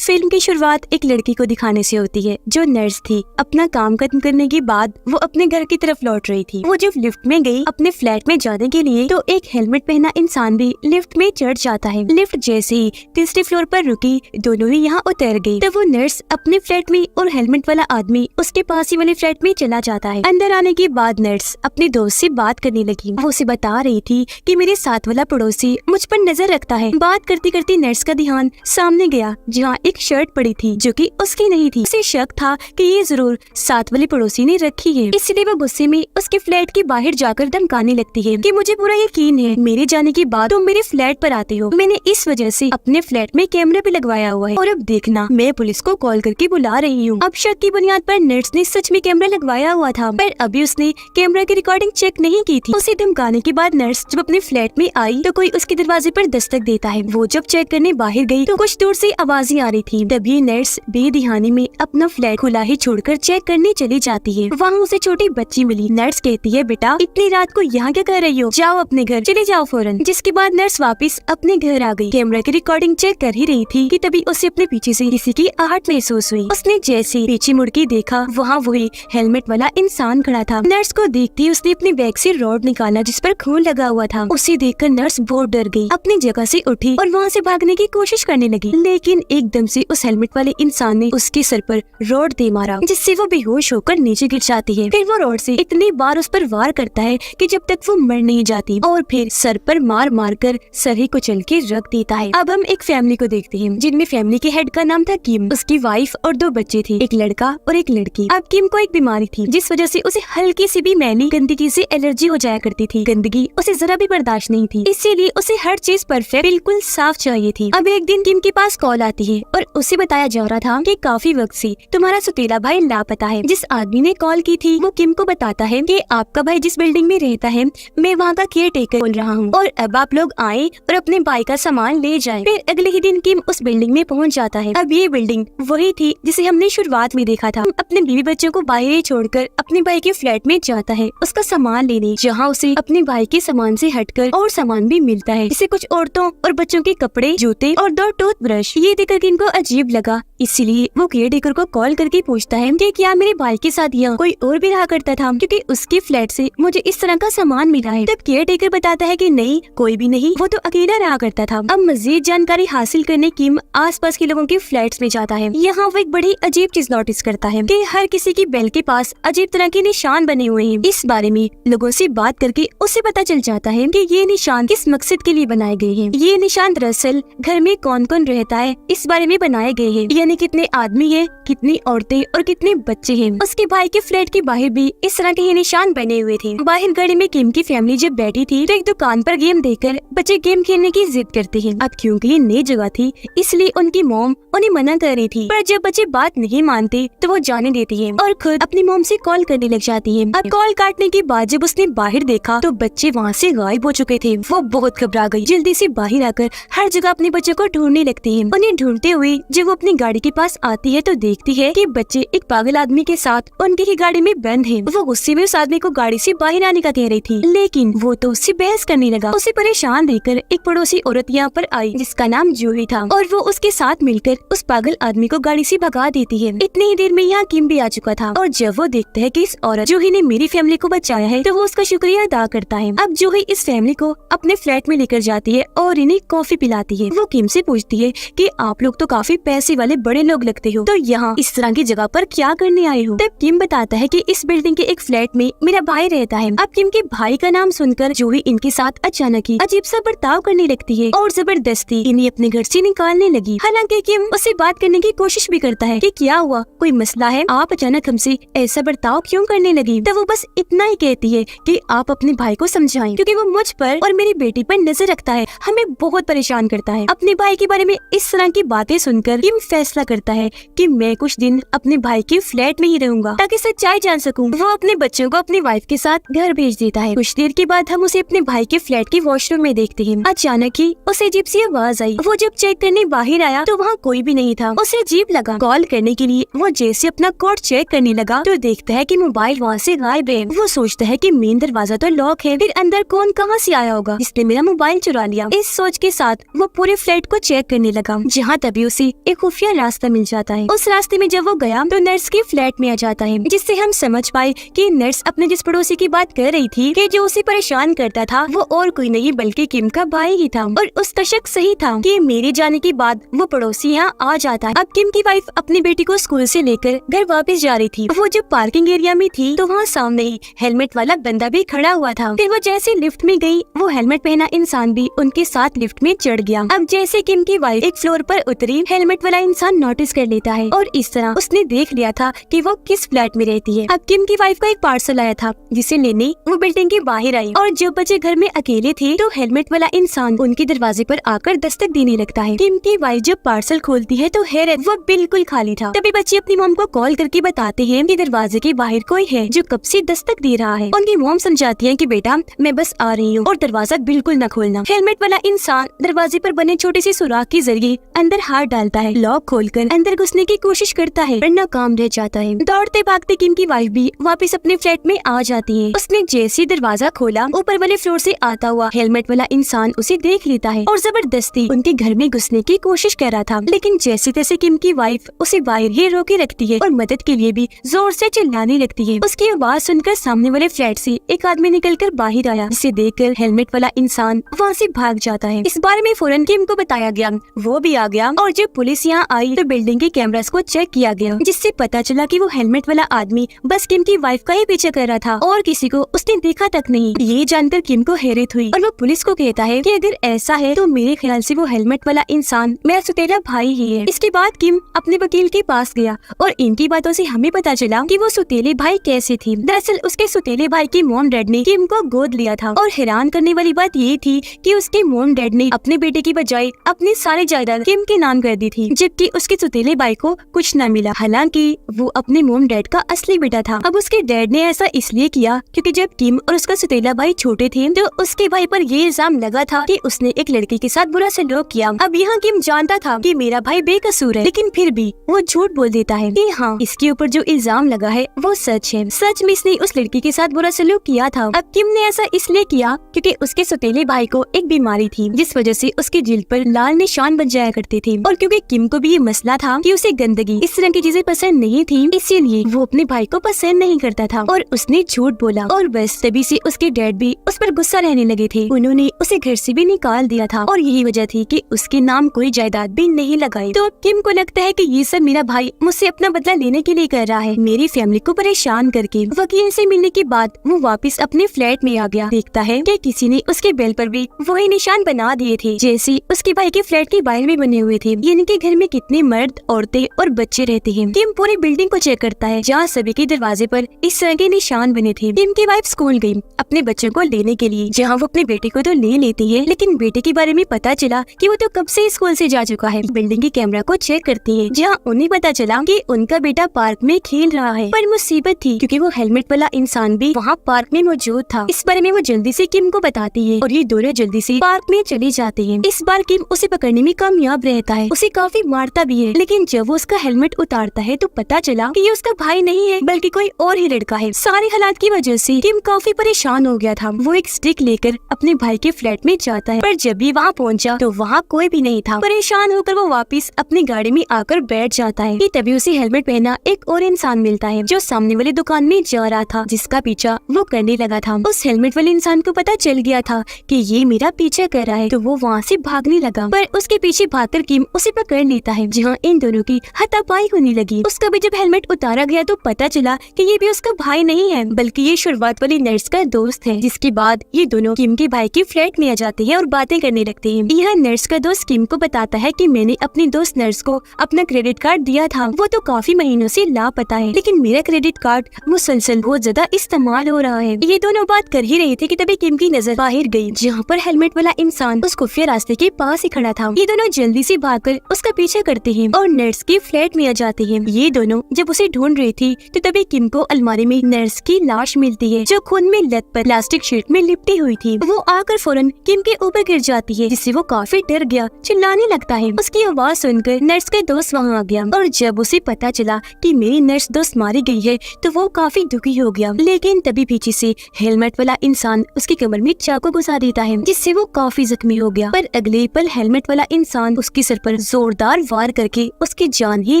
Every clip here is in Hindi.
फिल्म की शुरुआत एक लड़की को दिखाने से होती है जो नर्स थी। अपना काम खत्म करने के बाद वो अपने घर की तरफ लौट रही थी। वो जब लिफ्ट में गई अपने फ्लैट में जाने के लिए तो एक हेलमेट पहना इंसान भी लिफ्ट में चढ़ जाता है। लिफ्ट जैसे ही तीसरे फ्लोर पर रुकी, दोनों ही यहाँ उतर गई। तब वो नर्स अपने फ्लैट में और हेलमेट वाला आदमी उसके पास ही वाले फ्लैट में चला जाता है। अंदर आने के बाद नर्स अपने दोस्त से बात करने लगी। वो उसे बता रही थी कि मेरे साथ वाला पड़ोसी मुझ पर नजर रखता है। बात करती करती नर्स का ध्यान सामने गया जहाँ एक शर्ट पड़ी थी जो कि उसकी नहीं थी। उसे शक था कि ये जरूर साथ वाले पड़ोसी ने रखी है, इसलिए वो गुस्से में उसके फ्लैट के बाहर जाकर धमकाने लगती है कि मुझे पूरा यकीन है मेरे जाने के बाद तुम मेरे फ्लैट पर आते हो। मैंने इस वजह से अपने फ्लैट में कैमरा भी लगवाया हुआ है और अब देखना मैं पुलिस को कॉल करके बुला रही हूँ। अब शक की बुनियाद पर नर्स ने सच में कैमरा लगवाया हुआ था, पर अभी उसने कैमरा की रिकॉर्डिंग चेक नहीं की थी। उसे धमकाने के बाद नर्स जब अपने फ्लैट में आई तो कोई उसके दरवाजे पर दस्तक देता है। वो जब चेक करने बाहर गई तो कुछ दूर से आवाजें आ रही थी। तभी नर्स बेध्यानी में अपना फ्लैट खुला ही छोड़कर चेक करने चली जाती है। वहाँ उसे छोटी बच्ची मिली। नर्स कहती है, बेटा इतनी रात को यहाँ क्या कर रही हो, जाओ अपने घर, चले जाओ फौरन। जिसके बाद नर्स वापस अपने घर आ गई। कैमरा की रिकॉर्डिंग चेक कर ही रही थी कि तभी उसे अपने पीछे से किसी की आहट महसूस हुई। उसने जैसे पीछे मुड़ के देखा, वहाँ वही हेलमेट वाला इंसान खड़ा था। नर्स को देखते ही उसने अपने बैग से रॉड निकाला जिस पर खून लगा हुआ था। उसे देखकर नर्स बहुत डर गई, अपनी जगह से उठी और वहाँ से भागने की कोशिश करने लगी, लेकिन एकदम से उस हेलमेट वाले इंसान ने उसके सर पर रॉड दे मारा जिससे वो बेहोश होकर नीचे गिर जाती है। फिर वो रॉड से इतनी बार उस पर वार करता है कि जब तक वो मर नहीं जाती और फिर सर पर मार मार कर सर ही कुचल के रख देता है। अब हम एक फैमिली को देखते हैं जिनमें फैमिली के हेड का नाम था किम, उसकी वाइफ और 2 बच्चे थे, एक लड़का और एक लड़की। अब किम को एक बीमारी थी जिस वजह से उसे हल्की सी भी मैली गंदगी से एलर्जी हो जाया करती थी। गंदगी उसे जरा भी बर्दाश्त नहीं थी, इसीलिए उसे हर चीज परफेक्ट बिल्कुल साफ चाहिए थी। अब एक दिन किम के पास कॉल आती है और उसे बताया जा रहा था कि काफी वक्त से तुम्हारा सौतेला भाई लापता है। जिस आदमी ने कॉल की थी वो किम को बताता है कि आपका भाई जिस बिल्डिंग में रहता है मैं वहाँ का केयर टेकर बोल रहा हूँ और अब आप लोग आए और अपने भाई का सामान ले जाएं। फिर अगले ही दिन किम उस बिल्डिंग में पहुँच जाता है। अब ये बिल्डिंग वही थी जिसे हमने शुरुआत में देखा था। अपने बीवी बच्चों को बाहर ही छोड़कर अपने भाई के फ्लैट में जाता है उसका सामान लेने, जहाँ उसे अपने भाई के सामान से हटकर और सामान भी मिलता है, जिसे कुछ औरतों और बच्चों के कपड़े, जूते और 2 टूथब्रश। ये देखकर किम को अजीब लगा, इसीलिए वो केयर टेकर को कॉल करके पूछता है कि क्या मेरे भाई के साथ यहाँ कोई और भी रहा करता था, क्योंकि उसके फ्लैट से मुझे इस तरह का सामान मिला है। तब केयर टेकर बताता है कि नहीं, कोई भी नहीं, वो तो अकेला रहा करता था। अब मजीद जानकारी हासिल करने किम आसपास के लोगों के फ्लैट्स में जाता है। यहाँ वो एक बड़ी अजीब चीज नोटिस करता है कि हर किसी की बेल के पास अजीब तरह के निशान बने हुए हैं। इस बारे में लोगों से बात करके उसे पता चल जाता है कि ये निशान किस मकसद के लिए बनाए गए हैं। ये निशान दरअसल घर में कौन कौन रहता है इस बारे में बनाए गए हैं, यानी कितने आदमी हैं, कितनी औरतें और कितने बच्चे हैं। उसके भाई के फ्लैट के बाहर भी इस तरह के ये निशान बने हुए थे। बाहर गाड़ी में किम की फैमिली जब बैठी थी तो एक दुकान पर गेम देखकर बच्चे गेम खेलने की जिद करते हैं। अब क्योंकि ये नई जगह थी इसलिए उनकी मॉम उन्हें मना कर रही थी, पर जब बच्चे बात नहीं मानते तो वो जाने देती है और खुद अपनी मॉम से कॉल करने लग जाती है। अब कॉल काटने के बाद जब उसने बाहर देखा तो बच्चे वहाँ से गायब हो चुके थे। वो बहुत घबरा गई, जल्दी से बाहर आकर हर जगह अपने बच्चों को ढूंढने लगती है। उन्हें ढूंढते हुए जब वो अपनी गाड़ी के पास आती है तो देखती है कि बच्चे एक पागल आदमी के साथ उनकी ही गाड़ी में बंद हैं। वो गुस्से में उस आदमी को गाड़ी से बाहर आने का कह रही थी, लेकिन वो तो उससे बहस करने लगा। उसे परेशान देखकर एक पड़ोसी औरत यहाँ पर आई जिसका नाम जूही था और वो उसके साथ मिलकर उस पागल आदमी को गाड़ी से भगा देती है। इतनी ही देर में यहाँ किम भी आ चुका था और जब वो देखता है कि इस औरत जूही ने मेरी फैमिली को बचाया है तो वो उसका शुक्रिया अदा करता है। अब जूही इस फैमिली को अपने फ्लैट में लेकर जाती है और इन्हें कॉफी पिलाती है। वो किम से पूछती है कि आप लोग तो काफी पैसे वाले बड़े लोग लगते हो, तो यहाँ इस तरह की जगह पर क्या करने आए हो? तब किम बताता है कि इस बिल्डिंग के एक फ्लैट में मेरा भाई रहता है। अब किम के भाई का नाम सुनकर जूही इनके साथ अचानक ही अजीब सा बर्ताव करने लगती है और जबरदस्ती इन्हें अपने घर से निकालने लगी। हालांकि किम उससे बात करने की कोशिश भी करता है कि क्या हुआ, कोई मसला है, आप अचानक हमसे ऐसा बर्ताव क्यों करने लगी? तब वो बस इतना ही कहती है कि आप अपने भाई को समझाएं, क्योंकि वो मुझ पर और मेरी बेटी पर नजर रखता है, हमें बहुत परेशान करता है। अपने भाई के बारे में इस तरह की बातें सुनकर किम फैसला करता है कि मैं मैं कुछ दिन अपने भाई के फ्लैट में ही रहूंगा ताकि सच्चाई जान सकूं। वो अपने बच्चों को अपनी वाइफ के साथ घर भेज देता है। कुछ देर के बाद हम उसे अपने भाई के फ्लैट के वॉशरूम में देखते हैं। अचानक ही उसे अजीब सी आवाज आई। वो जब चेक करने बाहर आया तो वहाँ कोई भी नहीं था। उसे अजीब लगा। कॉल करने के लिए वो जैसे अपना कोड चेक करने लगा तो देखता है कि मोबाइल वहाँ से गायब है। वो सोचता है कि मेन दरवाजा तो लॉक है, फिर अंदर कौन कहाँ से आया होगा जिसने मेरा मोबाइल चुरा लिया। इस सोच के साथ वो पूरे फ्लैट को चेक करने लगा, जहाँ तभी उसे एक खुफिया रास्ता मिल जाता है। उस रास्ते में जब वो गया तो नर्स के फ्लैट में आ जाता है, जिससे हम समझ पाए कि नर्स अपने जिस पड़ोसी की बात कर रही थी कि जो उसे परेशान करता था वो और कोई नहीं बल्कि किम का भाई ही था। और उसका शक सही था कि मेरे जाने के बाद वो पड़ोसी यहाँ आ जाता है। अब किम की वाइफ अपनी बेटी को स्कूल से लेकर घर वापस जा रही थी। वो जब पार्किंग एरिया में थी तो वहाँ सामने ही हेलमेट वाला बंदा भी खड़ा हुआ था। फिर वो जैसे लिफ्ट में गई, वो हेलमेट पहना इंसान भी उनके साथ लिफ्ट में चढ़ गया। अब जैसे किम की वाइफ एक फ्लोर पर उतरी, हेलमेट वाला इंसान नोटिस कर लेता है और इस तरह उसने देख लिया था कि वो किस फ्लैट में रहती है। अब किम की वाइफ का एक पार्सल आया था जिसे लेने वो बिल्डिंग के बाहर आई और जब बच्चे घर में अकेले थे तो हेलमेट वाला इंसान उनके दरवाजे पर आकर दस्तक देने लगता है। किम की वाइफ जब पार्सल खोलती है तो हैरत, वो बिल्कुल खाली था। तभी बच्चे अपनी मॉम को कॉल करके बताते हैं कि दरवाजे के बाहर कोई है जो कब से दस्तक दे रहा है। उनकी मॉम समझाती है कि बेटा मैं बस आ रही हूँ और दरवाजा बिल्कुल न खोलना। हेलमेट वाला इंसान दरवाजे पर बने छोटे से सुराख के जरिए अंदर हाथ डालता है। लॉक खोलकर अंदर घुसने की कोशिश करता है पर नाकाम रह जाता है। दौड़ते भागते किम की वाइफ भी वापस अपने फ्लैट में आ जाती है। उसने जैसे दरवाजा खोला, ऊपर वाले फ्लोर से आता हुआ हेलमेट वाला इंसान उसे देख लेता है और जबरदस्ती उनके घर में घुसने की कोशिश कर रहा था। लेकिन जैसे तैसे किम की वाइफ उसे बाहर ही रोके रखती है और मदद के लिए भी जोर से चिल्लाने लगती है। उसकी आवाज सुनकर सामने वाले फ्लैट से एक आदमी निकलकर बाहर आया, जिसे देखकर हेलमेट वाला इंसान वहाँ से भाग जाता है। इस बारे में फौरन किम को बताया गया, वो भी आ गया और जब पुलिस यहाँ आई तो बिल्डिंग के कैमरास को चेक किया गया, जिससे पता चला कि वो हेलमेट वाला आदमी बस किम की वाइफ का ही पीछा कर रहा था और किसी को उसने देखा तक नहीं। ये जानकर किम को हैरत हुई और वो पुलिस को कहता है कि अगर ऐसा है तो मेरे ख्याल से वो हेलमेट वाला इंसान मेरा सौतेला भाई ही है। इसके बाद किम अपने वकील के पास गया और इनकी बातों से हमें पता चला कि वो सौतेले भाई कैसे थी। दरअसल उसके सौतेले भाई की मॉम डैड ने किम को गोद लिया था और हैरान करने वाली बात ये थी कि उसके मॉम डैड ने अपने बेटे की बजाय अपनी सारी जायदाद किम के नाम कर दी थी, जबकि उसके सौतेले भाई को कुछ न मिला। हालांकि वो अपने मॉम डैड का असली बेटा था। अब उसके डैड ने ऐसा इसलिए किया क्योंकि जब किम और उसका सौतेला भाई छोटे थे तो उसके भाई पर ये इल्जाम लगा था कि उसने एक लड़की के साथ बुरा सलूक किया। अब यहाँ किम जानता था कि मेरा भाई बेकसूर है, लेकिन फिर भी वो झूठ बोल देता है कि हाँ इसके ऊपर जो इल्जाम लगा है वो सच है। सच में इसने उस लड़की के साथ बुरा सलूक किया था। अब किम ने ऐसा इसलिए किया क्योंकि उसके सौतेले भाई को एक बीमारी थी जिस वजह से उसके जिल्द पर लाल निशान बन जाया करते थे और क्योंकि किम को भी ये मसला था कि उसे गंदगी इस तरह की चीजें पसंद नहीं थी, इसीलिए वो अपने भाई को पसंद नहीं करता था और उसने झूठ बोला और बस तभी से उसके डैड भी उस पर गुस्सा रहने लगे थे। उन्होंने उसे घर से भी निकाल दिया था और यही वजह थी कि उसके नाम कोई जायदाद भी नहीं लगाई। तो किम को लगता है कि ये सब मेरा भाई मुझसे अपना बदला लेने के लिए कर रहा है, मेरी फैमिली को परेशान करके। वकील से मिलने के बाद वो वापस अपने फ्लैट में आ गया। देखता है कि किसी ने उसके बेल पर भी वही निशान बना दिए थे जैसे उसके भाई के फ्लैट के बाहर में बने हुए थे। यानी कि घर में कितने मर्द, औरतें और बच्चे रहते हैं। किम पूरी बिल्डिंग को चेक करता है जहाँ सभी के दरवाजे पर इस तरह के निशान बने थे। किम की वाइफ स्कूल गई अपने बच्चों को लेने के लिए, जहाँ वो अपने बेटे को तो ले लेती है, लेकिन बेटे के बारे में पता चला कि वो तो कब से स्कूल से जा चुका है। बिल्डिंग के कैमरा को चेक करती है जहाँ उन्हें पता चला कि उनका बेटा पार्क में खेल रहा है। पर मुसीबत थी क्योंकि वो हेलमेट वाला इंसान भी वहाँ पार्क में मौजूद था। इस बारे में वो जल्दी से किम को बताती है और ये दोनों जल्दी से पार्क में चले जाते हैं। इस बार किम उसे पकड़ने में कामयाब रहता है, उसे काफी मारता भी है, लेकिन जब वो उसका हेलमेट उतारता है तो पता चला कि ये उसका भाई नहीं है बल्कि कोई और ही लड़का है। सारे हालात की वजह से किम काफी परेशान हो गया था। वो एक स्टिक लेकर अपने भाई के फ्लैट में जाता है, पर जब भी वहाँ पहुँचा तो वहाँ कोई भी नहीं था। परेशान होकर वो वापस अपनी गाड़ी में आकर बैठ जाता है कि तभी उसे हेलमेट पहना एक और इंसान मिलता है जो सामने वाली दुकान में जा रहा था, जिसका पीछा वो करने लगा था। उस हेलमेट वाले इंसान को पता चल गया था कि ये मेरा पीछा कर रहा है, तो वो वहाँ से भागने लगा, पर उसके पीछे भागकर किम उसे पकड़ लेता है, जहाँ इन दोनों की हाथापाई होने लगी। उसका भी जब हेलमेट उतारा गया तो पता चला कि ये भी उसका भाई नहीं है बल्कि ये शुरुआत वाली नर्स का दोस्त है। जिसके बाद ये दोनों किम के भाई के फ्लैट में आ जाते हैं और बातें करने लगते हैं। यह नर्स का दोस्त किम को बताता है कि मैंने अपनी दोस्त नर्स को अपना क्रेडिट कार्ड दिया था, वो तो काफी महीनों से लापता है, लेकिन मेरा क्रेडिट कार्ड मुसलसल बहुत ज्यादा इस्तेमाल हो रहा है। ये दोनों बात कर ही रहे थे कि तभी किम की नजर बाहर गई, जहाँ पर हेलमेट वाला इंसान उस खुफिया रास्ते के पास ही खड़ा था। ये दोनों जल्दी से भागकर उसका पीछा करते हैं और नर्स के फ्लैट फ्लैट में आ जाती है। ये दोनों जब उसे ढूंढ रही थी तो तभी किम को अलमारी में नर्स की लाश मिलती है, जो खून में लथपथ प्लास्टिक शीट में लिपटी हुई थी। वो आकर फौरन किम के ऊपर गिर जाती है, जिससे वो काफी डर गया, चिल्लाने लगता है। उसकी आवाज सुनकर नर्स का दोस्त वहाँ आ गया और जब उसे पता चला कि मेरी नर्स दोस्त मारी गई है तो वो काफी दुखी हो गया। लेकिन तभी पीछे से हेलमेट वाला इंसान उसकी कमर में चाकू घुसा देता है, जिससे वो काफी जख्मी हो गया। पर अगले पल हेलमेट वाला इंसान उसके सर पर जोरदार वार करके उसकी जान ही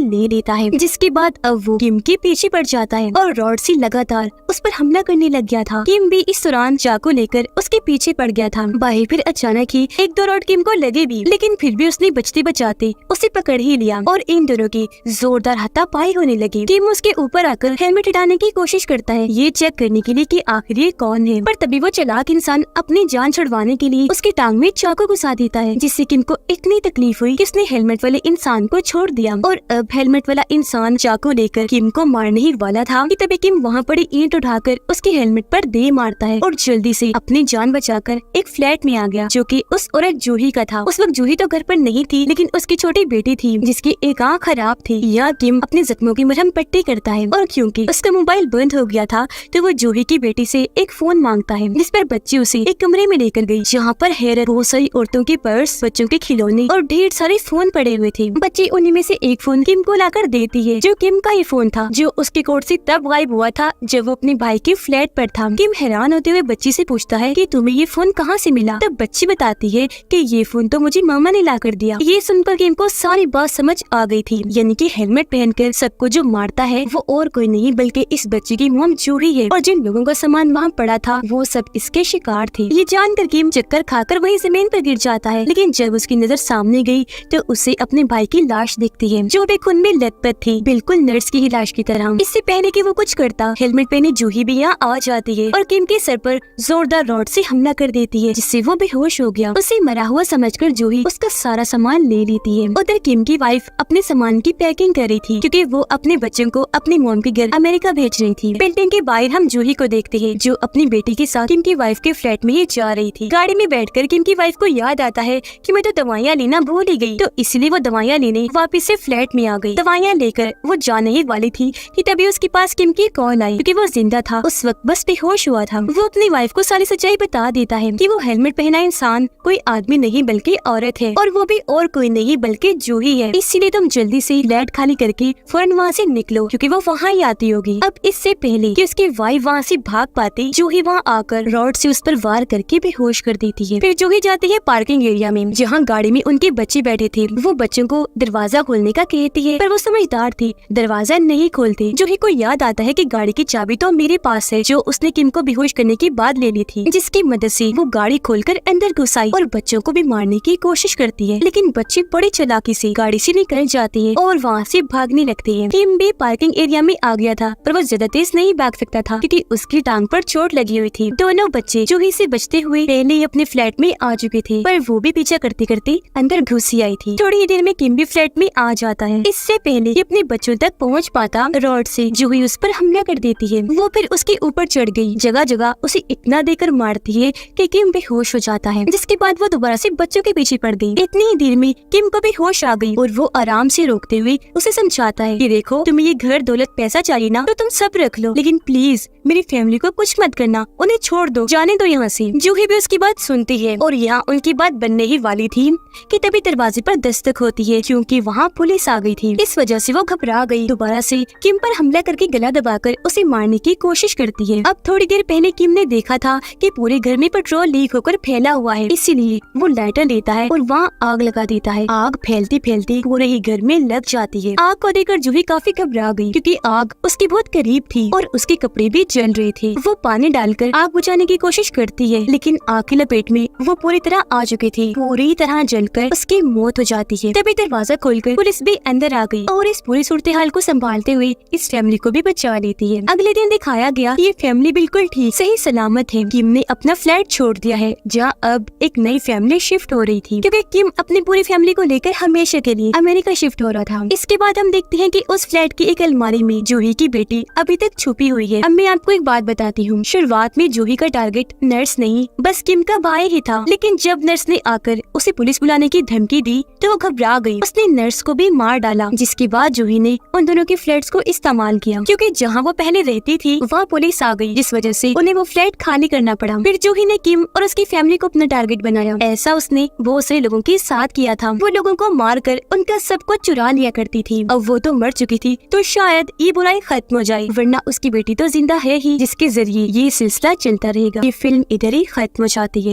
ले लेता है, जिसके बाद अब वो किम के पीछे पड़ जाता है और रॉड से लगातार उस पर हमला करने लग गया था। किम भी इस दौरान चाकू लेकर उसके पीछे पड़ गया था। भाई फिर अचानक ही एक दो रॉड किम को लगे भी, लेकिन फिर भी उसने बचते बचाते उसे पकड़ ही लिया और इन दोनों की जोरदार हाथापाई होने लगी। किम उसके ऊपर आकर हेलमेट हटाने की कोशिश करता है, ये चेक करने के लिए कि आखिर ये कौन है। पर तभी वो चालाक इंसान अपनी जान छुड़वाने के लिए उसकी टांग में चाकू घुसा देता है, जिससे किम को इतनी तकलीफ हुई कि उसने हेलमेट वाले इंसान को छोड़ दिया। और अब हेलमेट वाला इंसान चाकू लेकर किम को मारने ही वाला था कि तभी किम वहाँ पड़ी ईंट उठाकर उसके हेलमेट पर दे मारता है और जल्दी से अपनी जान बचाकर एक फ्लैट में आ गया, जो कि उस औरत जूही का था। उस वक्त जूही तो घर पर नहीं थी, लेकिन उसकी छोटी बेटी थी जिसकी एक आँख खराब थी। यह किम अपने जख्मों की मरहम पट्टी करता है और क्योंकि उसका मोबाइल बंद हो गया था तो वो जूही की बेटी से एक फोन मांगता है, जिस पर बच्ची उसे एक कमरे में लेकर गई, जहाँ पर हैरत बहुत सारी औरतों के पर्स, बच्चों के खिलौने और ढेर सारे फोन पड़े हुए थे। बच्ची उन्हीं में से एक फोन किम को लाकर देती है, जो किम का ही फोन था, जो उसके कोट से तब गायब हुआ था जब वो अपने भाई के फ्लैट पर था। किम हैरान होते हुए बच्ची से पूछता है कि तुम्हें ये फोन कहाँ से मिला? तब बच्ची बताती है कि ये फोन तो मुझे मामा ने लाकर दिया। ये सुनकर किम को सारी बात समझ आ गई थी, यानी कि हेलमेट पहनकर सबको जो मारता है वो और कोई नहीं बल्कि इस बच्ची की मॉम जूही है, और जिन लोगों का सामान वहाँ पड़ा था वो सब इसके शिकार थे। ये जानकर किम चक्कर खाकर वही जमीन पर गिर जाता है, लेकिन जब उसकी नजर सामने गई तो उसे अपने भाई की लाश दिखती है, जो भी खून में लथपथ थी, बिल्कुल नर्स की ही लाश की तरह। इससे पहले कि वो कुछ करता, हेलमेट पहने जूही भी यहाँ आ जाती है और किम के सर पर जोरदार रॉड से हमला कर देती है, जिससे वो बेहोश हो गया। उसे मरा हुआ समझकर जूही उसका सारा सामान ले लेती है। उधर किम की वाइफ अपने सामान की पैकिंग कर रही थी, क्योंकि वो अपने बच्चों को अपनी मॉम के घर अमेरिका भेज रही थी। बिल्डिंग के बाहर हम जूही को देखते हैं, जो अपनी बेटी के साथ किम की वाइफ के फ्लैट में ही जा रही थी। गाड़ी में बैठकर किम की वाइफ को याद आता है कि मैं तो दवाइयाँ लेना भूल ही गई, तो इसलिए वो दवाइयाँ लेने वापस से फ्लैट में आ गई। दवाइयाँ लेकर वो जाने ही वाली थी कि तभी उसके पास किम की कॉल आई, क्योंकि वो जिंदा था, उस वक्त बस बेहोश हुआ था। वो अपनी वाइफ को सारी सच्चाई बता देता है कि वो हेलमेट पहना इंसान कोई आदमी नहीं बल्कि औरत है, और वो भी और कोई नहीं बल्कि जूही है। इसीलिए तुम जल्दी से फ्लैट खाली करके फौरन वहाँ से निकलो, क्योंकि वो वहाँ ही आती होगी। अब इससे पहले कि उसकी वाइफ वहाँ से भाग पाती, जूही वहाँ आकर रॉड से उस पर वार करके बेहोश कर देती है। फिर जूही जाती है पार्किंग एरिया में, जहाँ गाड़ी में उनके बच्चे बैठे थे। वो बच्चों को दरवाजा खोलने का कहती है, पर वो समझदार थी, दरवाजा नहीं खोलती। जूही को याद आता है कि गाड़ी की चाबी तो मेरे पास है, जो उसने किम को बेहोश करने के बाद ले ली थी, जिसकी मदद से वो गाड़ी खोलकर अंदर घुस आई और बच्चों को भी मारने की कोशिश करती है। लेकिन बच्चे बड़ी चालाकी से गाड़ी से निकल जाती है और वहाँ से भागने लगती है। किम भी पार्किंग एरिया में आ गया था, पर वो ज्यादा तेज नहीं भाग सकता था, क्योंकि उसकी टांग पर चोट लगी हुई थी। दोनों बच्चे जूही से बचते हुए पहले ही अपने फ्लैट में आ चुके थे, पर वो भी पीछा करते करते अंदर घुस ही आई थी। थोड़ी ही देर में किम भी फ्लैट में आ जाता है। इससे पहले कि अपने बच्चों तक पहुँच पाता, रॉड से जूही उस पर हमला कर देती है। वो फिर उसके ऊपर चढ़ गई, जगह जगह उसे इतना देकर मारती है कि किम बेहोश हो जाता है, जिसके बाद वो दोबारा से बच्चों के पीछे पड़ गई। इतनी ही देर में किम को भी होश आ गई और वो आराम से रोकते हुए उसे समझाता है कि देखो, तुम्हें ये घर दौलत पैसा चाहिए ना, तो तुम सब रख लो, लेकिन प्लीज मेरी फैमिली को कुछ मत करना, उन्हें छोड़ दो, जाने दो यहाँ से। जूही भी उसकी बात सुनती है और यहाँ उनकी बात बनने ही वाली थी कि तभी दरवाजे पर दस्तक होती है, क्योंकि वहाँ पुलिस आ गई थी। इस वजह से वो घबरा गई, दोबारा से किम पर हमला करके गला दबाकर उसे मारने की कोशिश करती है। अब थोड़ी देर पहले किम ने देखा था कि पूरे घर में पेट्रोल लीक होकर फैला हुआ है, इसीलिए वो लाइटर लेता है और वहाँ आग लगा देता है। आग फैलती फैलती पूरे ही घर में लग जाती है। आग को देखकर जूही काफी घबरा गई, क्योंकि आग उसके बहुत करीब थी और उसके कपड़े भी जल रहे थे। वो पानी डालकर आग बुझाने की कोशिश करती है, लेकिन आग की लपेट में वो पूरी तरह आ चुकी थी, पूरी तरह जलकर उसकी मौत हो जाती है। तभी दरवाजा खोलकर पुलिस भी अंदर आ गई और इस पूरी सूरत हाल को संभालते हुए इस फैमिली को भी बचा लेती है। अगले दिन दिखाया गया ये फैमिली बिल्कुल ठीक सही सलामत है। किम ने अपना फ्लैट छोड़ दिया है, जहाँ अब एक नई फैमिली शिफ्ट हो रही थी, क्योंकि किम अपनी पूरी फैमिली को लेकर हमेशा के लिए अमेरिका शिफ्ट हो रहा था। इसके बाद हम देखते हैं कि उस फ्लैट की एक अलमारी में जूही की बेटी अभी तक छुपी हुई है। अब मैं आपको एक बात बताती हूँ, शुरुआत में जूही का टारगेट नर्स नहीं बस किम का भाई ही था, लेकिन जब नर्स ने आकर उसे पुलिस बुलाने की धमकी दी तो वो घबरा गई। उसने नर्स को भी मार डाला, जिसके बाद जूही ने उन दोनों के फ्लैट्स को इस्तेमाल किया, क्योंकि जहाँ वो पहले रहती थी वहाँ पुलिस आ गई, जिस वजह से उन्हें वो फ्लैट खाली करना पड़ा। फिर जूही ने किम और उसकी फैमिली को अपना टारगेट बनाया। ऐसा उसने बहुत से लोगों के साथ किया था। वो लोगों को मारकर उनका सब कुछ चुरा लिया करती थी। अब वो तो मर चुकी थी, तो शायद ये बुराई खत्म हो जाए, वरना उसकी बेटी तो जिंदा है ही, जिसके जरिए ये सिलसिला चलता रहेगा। ये फिल्म इधर ही खत्म हो जाती है।